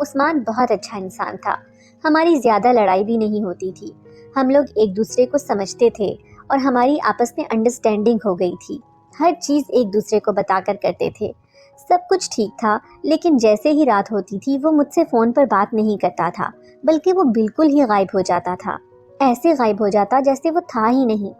عثمان بہت اچھا انسان تھا، ہماری زیادہ لڑائی بھی نہیں ہوتی تھی، ہم لوگ ایک دوسرے کو سمجھتے تھے اور ہماری آپس میں انڈرسٹینڈنگ ہو گئی تھی، ہر چیز ایک دوسرے کو بتا کر کرتے تھے، سب کچھ ٹھیک تھا۔ لیکن جیسے ہی رات ہوتی تھی وہ مجھ سے فون پر بات نہیں کرتا تھا، بلکہ وہ بالکل ہی غائب ہو جاتا تھا، ایسے غائب ہو جاتا جیسے وہ تھا ہی نہیں۔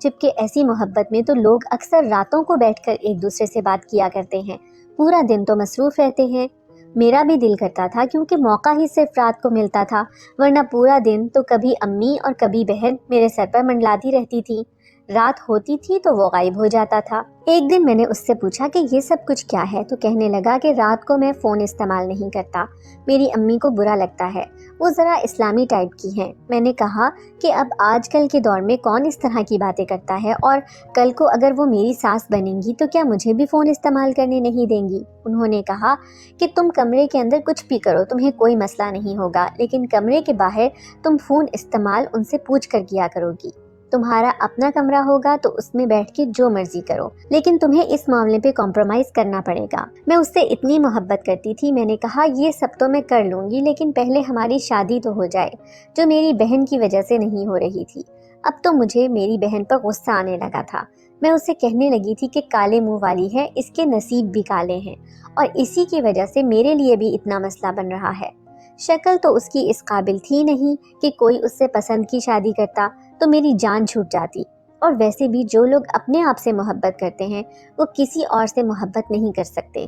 جبکہ ایسی محبت میں تو لوگ اکثر راتوں کو بیٹھ کر ایک دوسرے سے بات کیا کرتے ہیں، پورا دن تو مصروف رہتے ہیں۔ میرا بھی دل کرتا تھا کیونکہ موقع ہی صرف رات کو ملتا تھا، ورنہ پورا دن تو کبھی امی اور کبھی بہن میرے سر پر منڈلاتی رہتی تھی، رات ہوتی تھی تو وہ غائب ہو جاتا تھا۔ ایک دن میں نے اس سے پوچھا کہ یہ سب کچھ کیا ہے، تو کہنے لگا کہ رات کو میں فون استعمال نہیں کرتا، میری امی کو برا لگتا ہے، وہ ذرا اسلامی ٹائپ کی ہیں۔ میں نے کہا کہ اب آج کل کے دور میں کون اس طرح کی باتیں کرتا ہے، اور کل کو اگر وہ میری ساس بنیں گی تو کیا مجھے بھی فون استعمال کرنے نہیں دیں گی؟ انہوں نے کہا کہ تم کمرے کے اندر کچھ بھی کرو، تمہیں کوئی مسئلہ نہیں ہوگا، لیکن کمرے کے باہر تم فون استعمال ان سے پوچھ کر کیا کرو گی۔ تمہارا اپنا کمرہ ہوگا تو اس میں بیٹھ کے جو مرضی کرو، لیکن تمہیں اس معاملے پہ کمپرومائز کرنا پڑے گا۔ میں اس سے اتنی محبت کرتی تھی، میں نے کہا یہ سب تو میں کر لوں گی، لیکن پہلے ہماری شادی تو ہو جائے، جو میری بہن کی وجہ سے نہیں ہو رہی تھی۔ اب تو مجھے میری بہن پر غصہ آنے لگا تھا، میں اسے کہنے لگی تھی کہ کالے منہ والی ہے، اس کے نصیب بھی کالے ہیں، اور اسی کی وجہ سے میرے لیے بھی اتنا مسئلہ بن رہا ہے۔ شکل تو اس کی اس قابل تھی نہیں کہ کوئی اس سے پسند کی شادی کرتا تو میری جان چھوٹ جاتی، اور ویسے بھی جو لوگ اپنے آپ سے محبت کرتے ہیں وہ کسی اور سے محبت نہیں کر سکتے،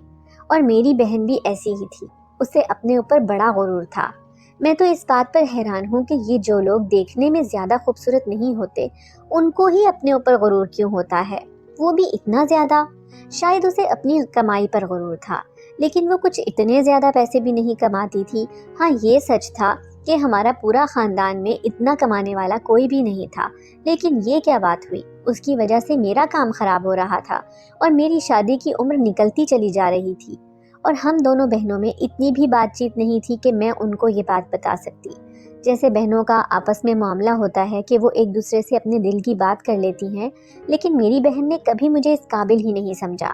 اور میری بہن بھی ایسی ہی تھی، اسے اپنے اوپر بڑا غرور تھا۔ میں تو اس بات پر حیران ہوں کہ یہ جو لوگ دیکھنے میں زیادہ خوبصورت نہیں ہوتے ان کو ہی اپنے اوپر غرور کیوں ہوتا ہے، وہ بھی اتنا زیادہ۔ شاید اسے اپنی کمائی پر غرور تھا، لیکن وہ کچھ اتنے زیادہ پیسے بھی نہیں کماتی تھی۔ ہاں یہ سچ تھا کہ ہمارا پورا خاندان میں اتنا کمانے والا کوئی بھی نہیں تھا، لیکن یہ کیا بات ہوئی، اس کی وجہ سے میرا کام خراب ہو رہا تھا اور میری شادی کی عمر نکلتی چلی جا رہی تھی، اور ہم دونوں بہنوں میں اتنی بھی بات چیت نہیں تھی کہ میں ان کو یہ بات بتا سکتی۔ جیسے بہنوں کا آپس میں معاملہ ہوتا ہے کہ وہ ایک دوسرے سے اپنے دل کی بات کر لیتی ہیں، لیکن میری بہن نے کبھی مجھے اس قابل ہی نہیں سمجھا،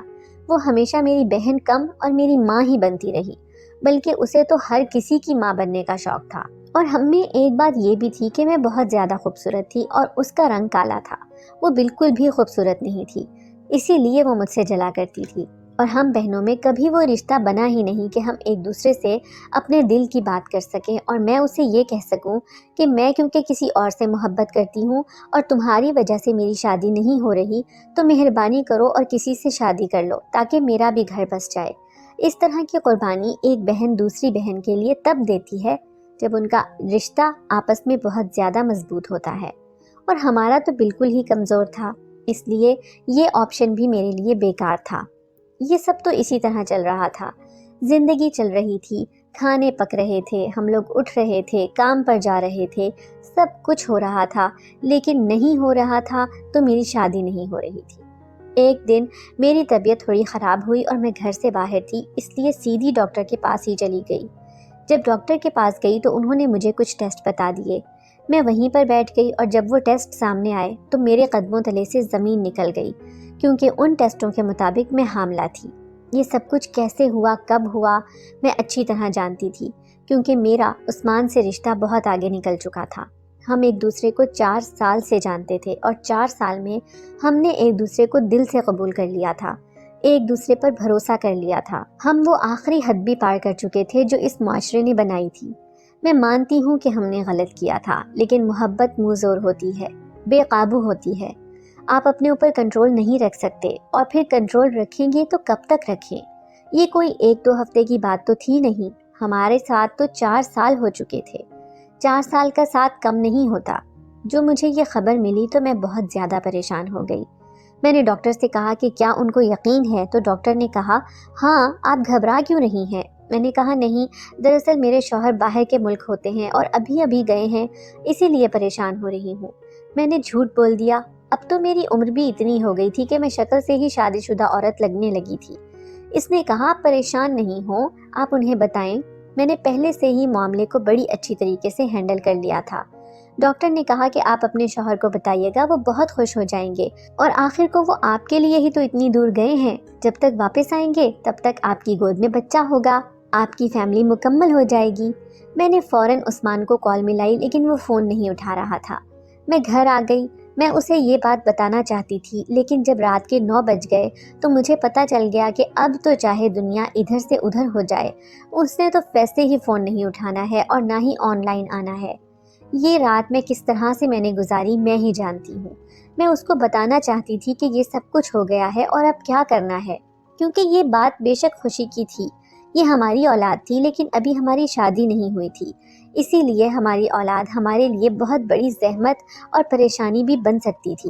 وہ ہمیشہ میری بہن کم اور میری ماں ہی بنتی رہی، بلکہ اسے تو ہر کسی کی ماں بننے کا شوق تھا۔ اور ہم میں ایک بات یہ بھی تھی کہ میں بہت زیادہ خوبصورت تھی اور اس کا رنگ کالا تھا، وہ بالکل بھی خوبصورت نہیں تھی، اسی لیے وہ مجھ سے جلا کرتی تھی، اور ہم بہنوں میں کبھی وہ رشتہ بنا ہی نہیں کہ ہم ایک دوسرے سے اپنے دل کی بات کر سکیں، اور میں اسے یہ کہہ سکوں کہ میں کیونکہ کسی اور سے محبت کرتی ہوں اور تمہاری وجہ سے میری شادی نہیں ہو رہی، تو مہربانی کرو اور کسی سے شادی کر لو تاکہ میرا بھی گھر بس جائے۔ اس طرح کی قربانی ایک بہن دوسری بہن کے لیے تب دیتی ہے جب ان کا رشتہ آپس میں بہت زیادہ مضبوط ہوتا ہے، اور ہمارا تو بالکل ہی کمزور تھا، اس لیے یہ آپشن بھی میرے لیے بیکار تھا۔ یہ سب تو اسی طرح چل رہا تھا، زندگی چل رہی تھی، کھانے پک رہے تھے، ہم لوگ اٹھ رہے تھے، کام پر جا رہے تھے، سب کچھ ہو رہا تھا، لیکن نہیں ہو رہا تھا تو میری شادی نہیں ہو رہی تھی۔ ایک دن میری طبیعت تھوڑی خراب ہوئی اور میں گھر سے باہر تھی، اس لیے سیدھی ڈاکٹر کے پاس ہی چلی گئی۔ جب ڈاکٹر کے پاس گئی تو انہوں نے مجھے کچھ ٹیسٹ بتا دیے، میں وہیں پر بیٹھ گئی، اور جب وہ ٹیسٹ سامنے آئے تو میرے قدموں تلے سے زمین نکل گئی، کیونکہ ان ٹیسٹوں کے مطابق میں حاملہ تھی۔ یہ سب کچھ کیسے ہوا، کب ہوا، میں اچھی طرح جانتی تھی، کیونکہ میرا عثمان سے رشتہ بہت آگے نکل چکا تھا۔ ہم ایک دوسرے کو 4 سال سے جانتے تھے، اور 4 سال میں ہم نے ایک دوسرے کو دل سے قبول کر لیا تھا، ایک دوسرے پر بھروسہ کر لیا تھا، ہم وہ آخری حد بھی پار کر چکے تھے جو اس معاشرے نے بنائی تھی۔ میں مانتی ہوں کہ ہم نے غلط کیا تھا، لیکن محبت منہ زور ہوتی ہے، بے قابو ہوتی ہے، آپ اپنے اوپر کنٹرول نہیں رکھ سکتے، اور پھر کنٹرول رکھیں گے تو کب تک رکھیں؟ یہ کوئی 1-2 ہفتے کی بات تو تھی نہیں، ہمارے ساتھ تو 4 سال ہو چکے تھے، 4 سال کا ساتھ کم نہیں ہوتا۔ جو مجھے یہ خبر ملی تو میں بہت زیادہ پریشان ہو گئی۔ میں نے ڈاکٹر سے کہا کہ کیا ان کو یقین ہے؟ تو ڈاکٹر نے کہا ہاں، آپ گھبرا کیوں رہی ہیں؟ میں نے کہا نہیں، دراصل میرے شوہر باہر کے ملک ہوتے ہیں اور ابھی گئے ہیں، اسی لیے پریشان ہو رہی ہوں۔ میں نے جھوٹ بول دیا، اب تو میری عمر بھی اتنی ہو گئی تھی کہ میں شکل سے ہی شادی شدہ عورت لگنے لگی تھی۔ اس نے کہا آپ پریشان نہیں ہوں، آپ انہیں بتائیں، میں نے پہلے سے ہی معاملے کو بڑی اچھی طریقے سے ہینڈل کر لیا تھا۔ ڈاکٹر نے کہا کہ آپ اپنے شوہر کو بتائیے گا، وہ بہت خوش ہو جائیں گے، اور آخر کو وہ آپ کے لیے ہی تو اتنی دور گئے ہیں، جب تک واپس آئیں گے تب تک آپ کی گود میں بچہ ہوگا۔ آپ کی فیملی مکمل ہو جائے گی۔ میں نے فوراً عثمان کو کال ملائی لیکن وہ فون نہیں اٹھا رہا تھا۔ میں گھر آ گئی۔ میں اسے یہ بات بتانا چاہتی تھی لیکن جب رات کے 9 بج گئے تو مجھے پتہ چل گیا کہ اب تو چاہے دنیا ادھر سے ادھر ہو جائے، اس نے تو ویسے ہی فون نہیں اٹھانا ہے اور نہ ہی آن لائن آنا ہے۔ یہ رات میں کس طرح سے میں نے گزاری میں ہی جانتی ہوں۔ میں اس کو بتانا چاہتی تھی کہ یہ سب کچھ ہو گیا ہے اور اب کیا کرنا ہے، کیونکہ یہ بات بے شک خوشی کی تھی۔ یہ ہماری اولاد تھی لیکن ابھی ہماری شادی نہیں ہوئی تھی، اسی لیے ہماری اولاد ہمارے لیے بہت بڑی زحمت اور پریشانی بھی بن سکتی تھی۔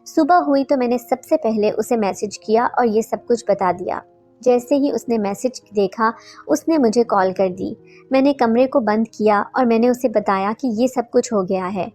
صبح ہوئی تو میں نے سب سے پہلے اسے میسج کیا اور یہ سب کچھ بتا دیا۔ جیسے ہی اس نے میسج دیکھا اس نے مجھے کال کر دی۔ میں نے کمرے کو بند کیا اور میں نے اسے بتایا کہ یہ سب کچھ ہو گیا ہے۔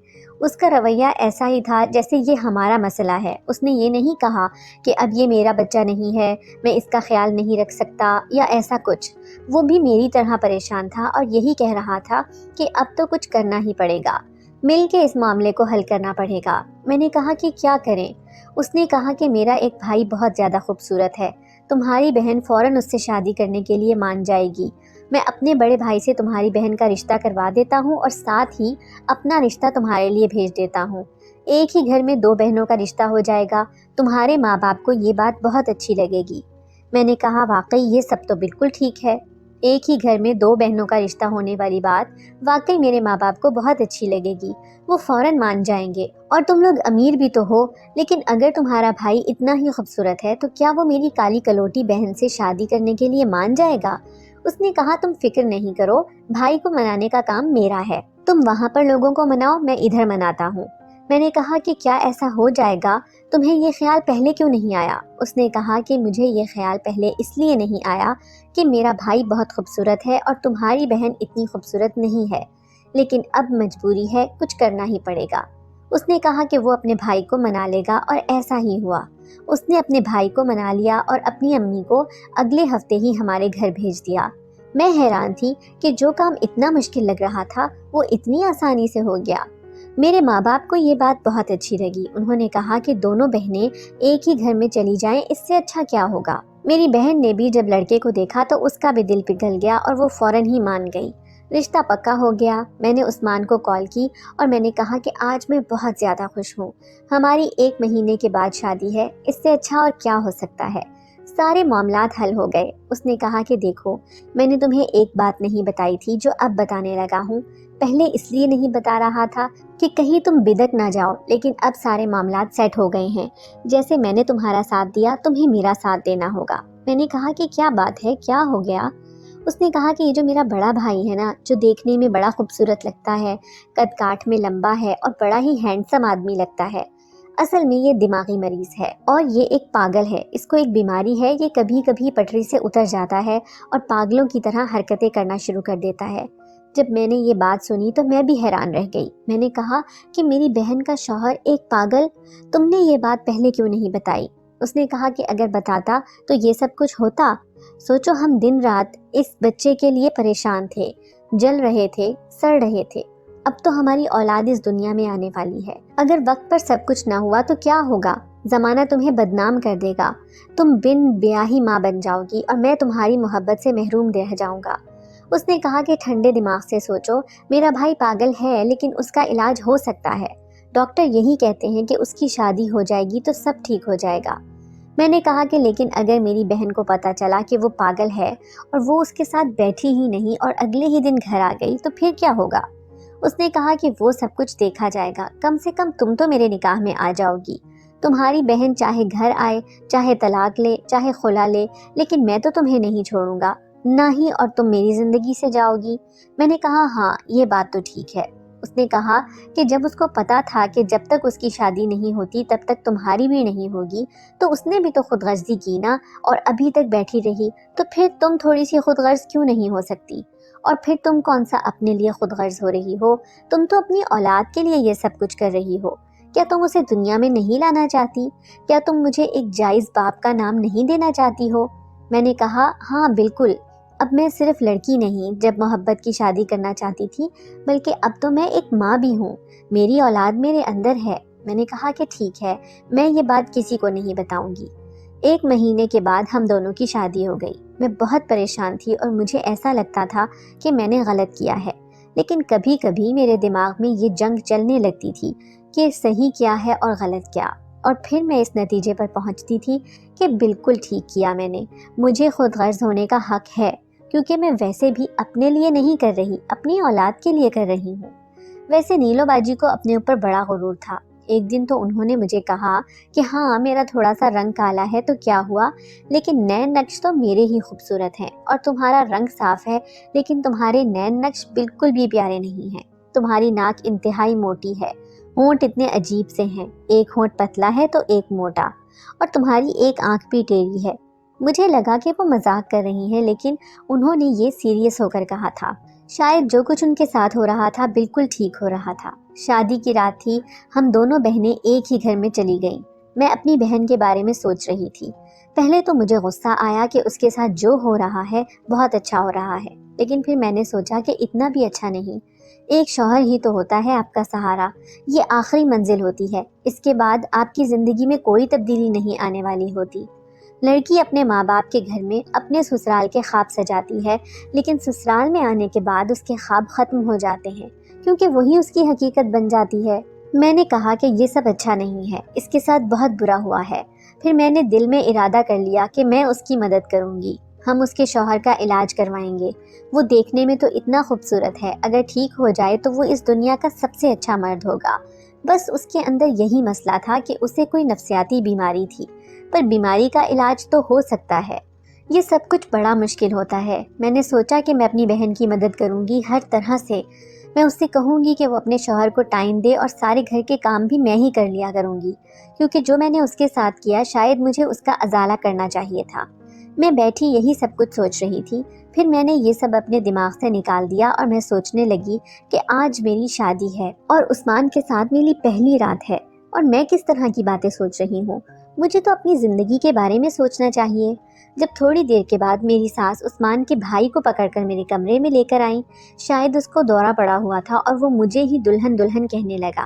اس کا رویہ ایسا ہی تھا جیسے یہ ہمارا مسئلہ ہے۔ اس نے یہ نہیں کہا کہ اب یہ میرا بچہ نہیں ہے، میں اس کا خیال نہیں رکھ سکتا یا ایسا کچھ۔ وہ بھی میری طرح پریشان تھا اور یہی کہہ رہا تھا کہ اب تو کچھ کرنا ہی پڑے گا، مل کے اس معاملے کو حل کرنا پڑے گا۔ میں نے کہا کہ کیا کریں؟ اس نے کہا کہ میرا ایک بھائی بہت زیادہ خوبصورت ہے، تمہاری بہن فوراً اس سے شادی کرنے کے لیے مان جائے گی۔ میں اپنے بڑے بھائی سے تمہاری بہن کا رشتہ کروا دیتا ہوں اور ساتھ ہی اپنا رشتہ تمہارے لیے بھیج دیتا ہوں۔ ایک ہی گھر میں 2 بہنوں کا رشتہ ہو جائے گا، تمہارے ماں باپ کو یہ بات بہت اچھی لگے گی۔ میں نے کہا واقعی یہ سب تو بالکل ٹھیک ہے، ایک ہی گھر میں 2 بہنوں کا رشتہ ہونے والی بات واقعی میرے ماں باپ کو بہت اچھی لگے گی، وہ فوراً مان جائیں گے۔ اور تم لوگ امیر بھی تو ہو، لیکن اگر تمہارا بھائی اتنا ہی خوبصورت ہے تو کیا وہ میری کالی کلوٹی بہن سے شادی کرنے کے لیے مان جائے گا؟ اس نے کہا تم فکر نہیں کرو، بھائی کو منانے کا کام میرا ہے، تم وہاں پر لوگوں کو مناؤ، میں ادھر مناتا ہوں۔ میں نے کہا کہ کیا ایسا ہو جائے گا؟ تمہیں یہ خیال پہلے کیوں نہیں آیا؟ اس نے کہا کہ مجھے یہ خیال پہلے اس لیے نہیں آیا کہ میرا بھائی بہت خوبصورت ہے اور تمہاری بہن اتنی خوبصورت نہیں ہے، لیکن اب مجبوری ہے، کچھ کرنا ہی پڑے گا۔ اس نے کہا کہ وہ اپنے بھائی کو منا لے گا اور ایسا ہی ہوا۔ اس نے اپنے بھائی کو منا لیا اور اپنی امی کو اگلے ہفتے ہی ہمارے گھر بھیج دیا۔ میں حیران تھی کہ جو کام اتنا مشکل لگ رہا تھا وہ اتنی آسانی سے ہو گیا۔ میرے ماں باپ کو یہ بات بہت اچھی لگی۔ انہوں نے کہا کہ دونوں بہنیں ایک ہی گھر میں چلی جائیں، اس سے اچھا کیا ہوگا۔ میری بہن نے بھی جب لڑکے کو دیکھا تو اس کا بھی دل پگھل گیا اور وہ فوراً ہی مان گئی۔ رشتہ پکا ہو گیا۔ میں نے عثمان کو کال کی اور میں نے کہا کہ آج میں بہت زیادہ خوش ہوں، ہماری 1 مہینے کے بعد شادی ہے، اس سے اچھا اور کیا ہو سکتا ہے، سارے معاملات حل ہو گئے۔ اس نے کہا کہ دیکھو میں نے تمہیں ایک بات نہیں بتائی تھی جو اب بتانے لگا ہوں، پہلے اس لیے نہیں بتا رہا تھا کہ کہیں تم بدک نہ جاؤ، لیکن اب سارے معاملات سیٹ ہو گئے ہیں، جیسے میں نے تمہارا ساتھ دیا تمہیں میرا ساتھ دینا ہوگا۔ میں نے کہا کہ کیا بات ہے، کیا ہو گیا؟ اس نے کہا کہ یہ جو میرا بڑا بھائی ہے نا، جو دیکھنے میں بڑا خوبصورت لگتا ہے، قد کاٹ میں لمبا ہے اور بڑا ہی ہینڈسم آدمی لگتا ہے، اصل میں یہ دماغی مریض ہے اور یہ ایک پاگل ہے، اس کو ایک بیماری ہے، یہ کبھی کبھی پٹری سے اتر جاتا ہے اور پاگلوں کی طرح حرکتیں کرنا شروع کر دیتا ہے۔ جب میں نے یہ بات سنی تو میں بھی حیران رہ گئی۔ میں نے کہا کہ میری بہن کا شوہر ایک پاگل، تم نے یہ بات پہلے کیوں نہیں بتائی؟ اس نے کہا کہ اگر بتاتا تو یہ سب کچھ ہوتا؟ سوچو ہم دن رات اس بچے کے لیے پریشان تھے، جل رہے تھے، سڑ رہے تھے، اب تو ہماری اولاد اس دنیا میں آنے والی ہے، اگر وقت پر سب کچھ نہ ہوا تو کیا ہوگا؟ زمانہ تمہیں بدنام کر دے گا، تم بن بیاہی ماں بن جاؤ گی اور میں تمہاری محبت سے محروم رہ جاؤں گا۔ اس نے کہا کہ ٹھنڈے دماغ سے سوچو، میرا بھائی پاگل ہے لیکن اس کا علاج ہو سکتا ہے، ڈاکٹر یہی کہتے ہیں کہ اس کی شادی ہو جائے گی تو سب ٹھیک ہو جائے گا۔ میں نے کہا کہ لیکن اگر میری بہن کو پتہ چلا کہ وہ پاگل ہے اور وہ اس کے ساتھ بیٹھی ہی نہیں اور اگلے ہی دن گھر آ گئی تو پھر کیا ہوگا؟ اس نے کہا کہ وہ سب کچھ دیکھا جائے گا، کم سے کم تم تو میرے نکاح میں آ جاؤ گی، تمہاری بہن چاہے گھر آئے، چاہے طلاق لے، چاہے خلا لے، لیکن میں تو تمہیں نہیں چھوڑوں گا، نہ ہی اور تم میری زندگی سے جاؤ گی۔ میں نے کہا ہاں یہ بات تو ٹھیک ہے۔ اس نے کہا کہ جب اس کو پتا تھا کہ جب تک اس کی شادی نہیں ہوتی تب تک تمہاری بھی نہیں ہوگی تو اس نے بھی تو خود غرضی کی نا، اور ابھی تک بیٹھی رہی، تو پھر تم تھوڑی سی خود غرض کیوں نہیں ہو سکتی؟ اور پھر تم کون سا اپنے لیے خود غرض ہو رہی ہو؟ تم تو اپنی اولاد کے لیے یہ سب کچھ کر رہی ہو، کیا تم اسے دنیا میں نہیں لانا چاہتی؟ کیا تم مجھے ایک جائز باپ کا نام نہیں دینا چاہتی ہو؟ میں نے کہا ہاں بالکل، اب میں صرف لڑکی نہیں جب محبت کی شادی کرنا چاہتی تھی، بلکہ اب تو میں ایک ماں بھی ہوں، میری اولاد میرے اندر ہے۔ میں نے کہا کہ ٹھیک ہے، میں یہ بات کسی کو نہیں بتاؤں گی۔ 1 مہینے کے بعد ہم دونوں کی شادی ہو گئی۔ میں بہت پریشان تھی اور مجھے ایسا لگتا تھا کہ میں نے غلط کیا ہے، لیکن کبھی کبھی میرے دماغ میں یہ جنگ چلنے لگتی تھی کہ صحیح کیا ہے اور غلط کیا، اور پھر میں اس نتیجے پر پہنچتی تھی کہ بالکل ٹھیک کیا میں نے، مجھے خود غرض ہونے کا حق ہے، کیونکہ میں ویسے بھی اپنے لیے نہیں کر رہی، اپنی اولاد کے لیے کر رہی ہوں۔ ویسے نیلو باجی کو اپنے اوپر بڑا غرور تھا۔ ایک دن تو انہوں نے مجھے کہا کہ ہاں میرا تھوڑا سا رنگ کالا ہے تو کیا ہوا، لیکن نین نقش تو میرے ہی خوبصورت ہیں، اور تمہارا رنگ صاف ہے لیکن تمہارے نین نقش بالکل بھی پیارے نہیں ہیں۔ تمہاری ناک انتہائی موٹی ہے، ہونٹ اتنے عجیب سے ہیں، ایک ہونٹ پتلا ہے تو ایک موٹا، اور تمہاری ایک آنکھ بھی ٹیڑھی ہے۔ مجھے لگا کہ وہ مذاق کر رہی ہیں، لیکن انہوں نے یہ سیریس ہو کر کہا تھا۔ شاید جو کچھ ان کے ساتھ ہو رہا تھا بالکل ٹھیک ہو رہا تھا۔ شادی کی رات تھی، ہم دونوں بہنیں ایک ہی گھر میں چلی گئیں۔ میں اپنی بہن کے بارے میں سوچ رہی تھی۔ پہلے تو مجھے غصہ آیا کہ اس کے ساتھ جو ہو رہا ہے بہت اچھا ہو رہا ہے، لیکن پھر میں نے سوچا کہ اتنا بھی اچھا نہیں۔ ایک شوہر ہی تو ہوتا ہے آپ کا سہارا، یہ آخری منزل ہوتی ہے، اس کے بعد آپ کی زندگی میں کوئی تبدیلی نہیں آنے والی ہوتی۔ لڑکی اپنے ماں باپ کے گھر میں اپنے سسرال کے خواب سجاتی ہے، لیکن سسرال میں آنے کے بعد اس کے خواب ختم ہو جاتے ہیں، کیونکہ وہی اس کی حقیقت بن جاتی ہے۔ میں نے کہا کہ یہ سب اچھا نہیں ہے، اس کے ساتھ بہت برا ہوا ہے۔ پھر میں نے دل میں ارادہ کر لیا کہ میں اس کی مدد کروں گی، ہم اس کے شوہر کا علاج کروائیں گے۔ وہ دیکھنے میں تو اتنا خوبصورت ہے، اگر ٹھیک ہو جائے تو وہ اس دنیا کا سب سے اچھا مرد ہوگا۔ بس اس کے اندر یہی مسئلہ تھا کہ اسے کوئی نفسیاتی بیماری تھی، پر بیماری کا علاج تو ہو سکتا ہے۔ یہ سب کچھ بڑا مشکل ہوتا ہے۔ میں نے سوچا کہ میں اپنی بہن کی مدد کروں گی ہر طرح سے۔ میں اس سے کہوں گی کہ وہ اپنے شوہر کو ٹائم دے اور سارے گھر کے کام بھی میں ہی کر لیا کروں گی، کیونکہ جو میں نے اس کے ساتھ کیا شاید مجھے اس کا ازالہ کرنا چاہیے تھا۔ میں بیٹھی یہی سب کچھ سوچ رہی تھی، پھر میں نے یہ سب اپنے دماغ سے نکال دیا اور میں سوچنے لگی کہ آج میری شادی ہے اور عثمان کے ساتھ میری پہلی رات ہے، اور میں کس طرح کی باتیں سوچ رہی ہوں؟ مجھے تو اپنی زندگی کے بارے میں سوچنا چاہیے۔ جب تھوڑی دیر کے بعد میری ساس عثمان کے بھائی کو پکڑ کر میرے کمرے میں لے کر آئیں، شاید اس کو دورہ پڑا ہوا تھا اور وہ مجھے ہی دلہن دلہن کہنے لگا۔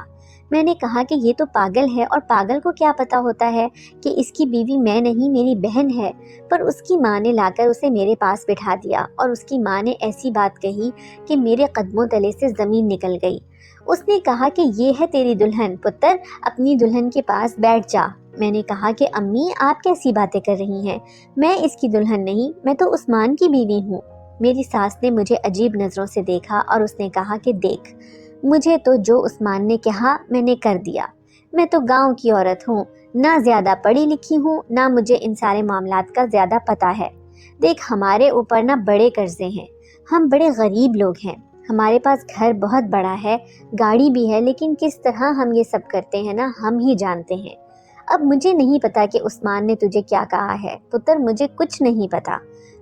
میں نے کہا کہ یہ تو پاگل ہے، اور پاگل کو کیا پتا ہوتا ہے کہ اس کی بیوی میں نہیں میری بہن ہے۔ پر اس کی ماں نے لا کر اسے میرے پاس بٹھا دیا، اور اس کی ماں نے ایسی بات کہی کہ میرے قدموں تلے سے زمین نکل گئی۔ اس نے کہا کہ یہ ہے تیری دلہن، پتر اپنی دلہن کے پاس بیٹھ جا۔ میں نے کہا کہ امی آپ کیسی باتیں کر رہی ہیں، میں اس کی دلہن نہیں، میں تو عثمان کی بیوی ہوں۔ میری ساس نے مجھے عجیب نظروں سے دیکھا اور اس نے کہا کہ دیکھ، مجھے تو جو عثمان نے کہا میں نے کر دیا۔ میں تو گاؤں کی عورت ہوں، نہ زیادہ پڑھی لکھی ہوں، نہ مجھے ان سارے معاملات کا زیادہ پتہ ہے۔ دیکھ ہمارے اوپر نہ بڑے قرضے ہیں، ہم بڑے غریب لوگ ہیں، ہمارے پاس گھر بہت بڑا ہے، گاڑی بھی ہے، لیکن کس طرح ہم یہ سب کرتے ہیں نا ہم ہی جانتے ہیں۔ اب مجھے نہیں پتا کہ عثمان نے تجھے کیا کہا ہے، پتر مجھے کچھ نہیں پتا۔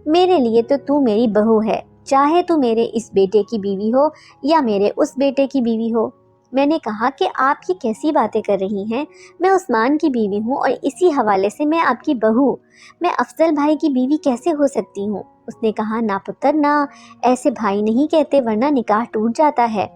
میرے لیے تو تو میری بہو ہے، چاہے تو میرے اس بیٹے کی بیوی ہو یا میرے اس بیٹے کی بیوی ہو۔ میں نے کہا کہ آپ یہ کیسی باتیں کر رہی ہیں، میں عثمان کی بیوی ہوں اور اسی حوالے سے میں آپ کی بہو، میں افضل بھائی کی بیوی کیسے ہو سکتی ہوں؟ اس نے کہا نہ پتر نہ، ایسے بھائی نہیں کہتے ورنہ نکاح ٹوٹ جاتا ہے۔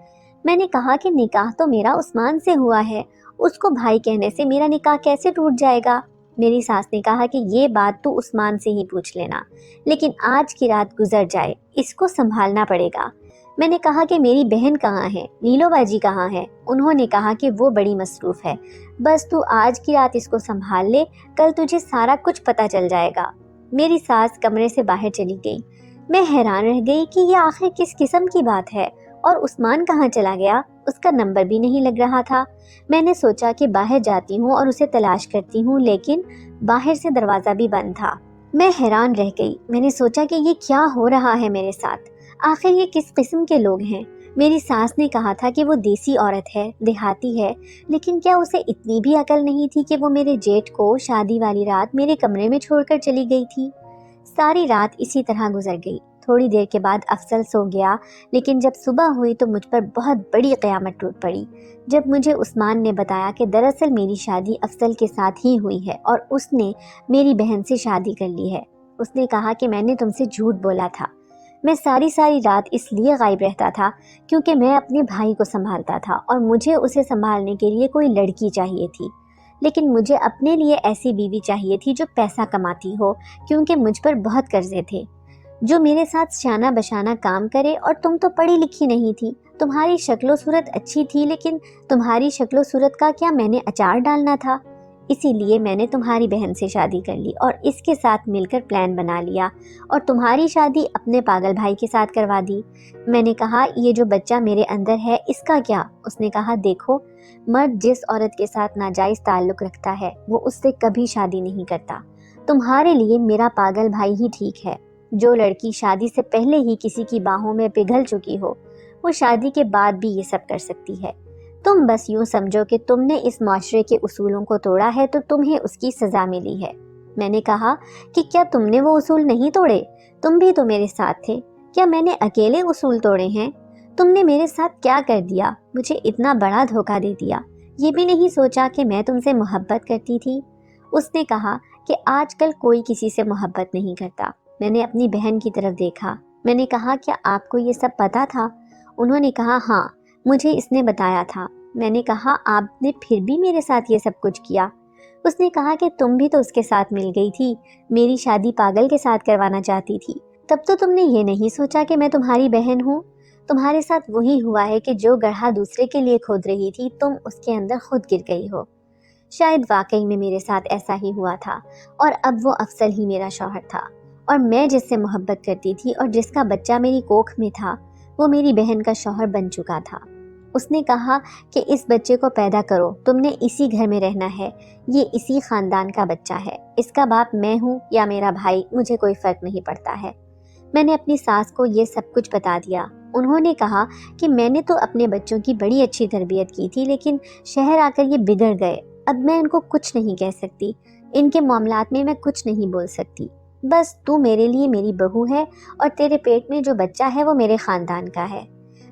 میں نے کہا کہ نکاح تو میرا عثمان سے ہوا ہے، اس کو بھائی کہنے سے میرا نکاح کیسے ٹوٹ جائے گا؟ میری ساس نے کہا کہ یہ بات تو عثمان سے ہی پوچھ لینا، لیکن آج کی رات گزر جائے، اس کو سنبھالنا پڑے گا۔ میں نے کہا کہ میری بہن کہاں ہے، نیلو باجی کہاں ہے؟ انہوں نے کہا کہ وہ بڑی مصروف ہے، بس تو آج کی رات اس کو سنبھال لے، کل تجھے سارا کچھ پتہ چل جائے گا۔ میری ساس کمرے سے باہر چلی گئی۔ میں حیران رہ گئی کہ یہ آخر کس قسم کی بات ہے، اور عثمان کہاں چلا گیا؟ اس کا نمبر بھی نہیں لگ رہا تھا۔ میں نے سوچا کہ باہر جاتی ہوں اور اسے تلاش کرتی ہوں، لیکن باہر سے دروازہ بھی بند تھا۔ میں حیران رہ گئی۔ میں نے سوچا کہ یہ کیا ہو رہا ہے میرے ساتھ، آخر یہ کس قسم کے لوگ ہیں؟ میری ساس نے کہا تھا کہ وہ دیسی عورت ہے، دیہاتی ہے، لیکن کیا اسے اتنی بھی عقل نہیں تھی کہ وہ میرے جیٹ کو شادی والی رات میرے کمرے میں چھوڑ کر چلی گئی تھی؟ ساری رات اسی طرح گزر گئی۔ تھوڑی دیر کے بعد افضل سو گیا، لیکن جب صبح ہوئی تو مجھ پر بہت بڑی قیامت ٹوٹ پڑی، جب مجھے عثمان نے بتایا کہ دراصل میری شادی افضل کے ساتھ ہی ہوئی ہے اور اس نے میری بہن سے شادی کر لی ہے۔ اس نے کہا کہ میں نے تم سے جھوٹ بولا تھا، میں ساری رات اس لیے غائب رہتا تھا کیونکہ میں اپنے بھائی کو سنبھالتا تھا اور مجھے اسے سنبھالنے کے لیے کوئی لڑکی چاہیے تھی، لیکن مجھے اپنے لیے ایسی بیوی چاہیے تھی جو پیسہ کماتی ہو، کیونکہ مجھ پر بہت قرضے تھے، جو میرے ساتھ شانہ بشانہ کام کرے۔ اور تم تو پڑھی لکھی نہیں تھی، تمہاری شکل و صورت اچھی تھی، لیکن تمہاری شکل و صورت کا کیا میں نے اچار ڈالنا تھا؟ اسی لیے میں نے تمہاری بہن سے شادی کر لی اور اس کے ساتھ مل کر پلان بنا لیا اور تمہاری شادی اپنے پاگل بھائی کے ساتھ کروا دی۔ میں نے کہا یہ جو بچہ میرے اندر ہے اس کا کیا؟ اس نے کہا دیکھو، مرد جس عورت کے ساتھ ناجائز تعلق رکھتا ہے وہ اس سے کبھی شادی نہیں کرتا۔ تمہارے لیے میرا پاگل بھائی ہی ٹھیک ہے۔ جو لڑکی شادی سے پہلے ہی کسی کی باہوں میں پگھل چکی ہو وہ شادی کے بعد بھی یہ سب کر سکتی ہے۔ تم بس یوں سمجھو کہ تم نے اس معاشرے کے اصولوں کو توڑا ہے تو تمہیں اس کی سزا ملی ہے۔ میں نے کہا کہ کیا تم نے وہ اصول نہیں توڑے؟ تم بھی تو میرے ساتھ تھے۔ کیا میں نے اکیلے اصول توڑے ہیں؟ تم نے میرے ساتھ کیا کر دیا؟ مجھے اتنا بڑا دھوکہ دے دیا۔ یہ بھی نہیں سوچا کہ میں تم سے محبت کرتی تھی؟ اس نے کہا کہ آج کل کوئی کسی سے محبت نہیں کرتا۔ میں نے اپنی بہن کی طرف دیکھا۔ میں نے کہا کیا آپ کو یہ سب پتا تھا؟ انہوں نے کہا ہاں، مجھے اس نے بتایا تھا۔ میں نے کہا آپ نے پھر بھی میرے ساتھ یہ سب کچھ کیا؟ اس نے کہا کہ تم بھی تو اس کے ساتھ مل گئی تھی، میری شادی پاگل کے ساتھ کروانا چاہتی تھی، تب تو تم نے یہ نہیں سوچا کہ میں تمہاری بہن ہوں۔ تمہارے ساتھ وہی ہوا ہے کہ جو گڑھا دوسرے کے لیے کھود رہی تھی تم اس کے اندر خود گر گئی ہو۔ شاید واقعی میں میرے ساتھ ایسا ہی ہوا تھا، اور اب وہ افضل ہی میرا شوہر تھا، اور میں جس سے محبت کرتی تھی اور جس کا بچہ میری کوکھ میں تھا وہ میری بہن کا شوہر بن چکا تھا۔ اس نے کہا کہ اس بچے کو پیدا کرو، تم نے اسی گھر میں رہنا ہے، یہ اسی خاندان کا بچہ ہے، اس کا باپ میں ہوں یا میرا بھائی، مجھے کوئی فرق نہیں پڑتا ہے۔ میں نے اپنی ساس کو یہ سب کچھ بتا دیا۔ انہوں نے کہا کہ میں نے تو اپنے بچوں کی بڑی اچھی تربیت کی تھی، لیکن شہر آ کر یہ بگڑ گئے، اب میں ان کو کچھ نہیں کہہ سکتی، ان کے معاملات میں میں کچھ نہیں بول سکتی۔ بس تو میرے لیے میری بہو ہے اور تیرے پیٹ میں جو بچہ ہے وہ میرے خاندان کا ہے۔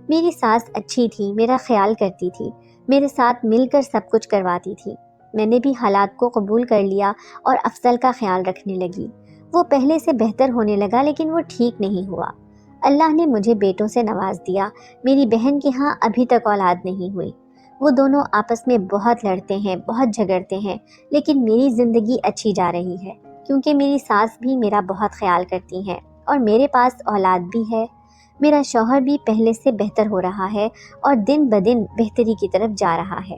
میری ساس اچھی تھی، میرا خیال کرتی تھی، میرے ساتھ مل کر سب کچھ کرواتی تھی۔ میں نے بھی حالات کو قبول کر لیا اور افضل کا خیال رکھنے لگی۔ وہ پہلے سے بہتر ہونے لگا، لیکن وہ ٹھیک نہیں ہوا۔ اللہ نے مجھے بیٹوں سے نواز دیا۔ میری بہن کے ہاں ابھی تک اولاد نہیں ہوئی۔ وہ دونوں آپس میں بہت لڑتے ہیں، بہت جھگڑتے ہیں، لیکن میری زندگی اچھی جا رہی ہے، کیونکہ میری ساس بھی میرا بہت خیال کرتی ہیں اور میرے پاس اولاد بھی ہے۔ میرا شوہر بھی پہلے سے بہتر ہو رہا ہے اور دن بدن بہتری کی طرف جا رہا ہے۔